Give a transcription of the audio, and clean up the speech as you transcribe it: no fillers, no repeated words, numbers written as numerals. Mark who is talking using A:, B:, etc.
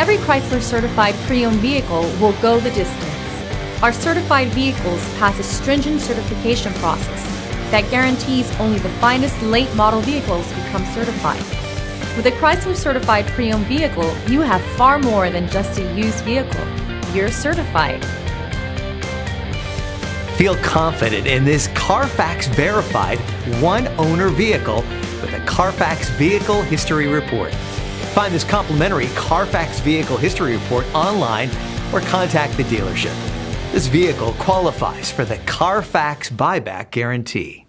A: Every Chrysler certified pre-owned vehicle will go the distance. Our certified vehicles pass a stringent certification process that guarantees only the finest late model vehicles become certified. With a Chrysler certified pre-owned vehicle, you have far more than just a used vehicle. You're certified.
B: Feel confident in this Carfax verified one-owner vehicle with a Carfax Vehicle History Report. Find this complimentary Carfax Vehicle History Report online or contact the dealership. This vehicle qualifies for the Carfax Buyback Guarantee.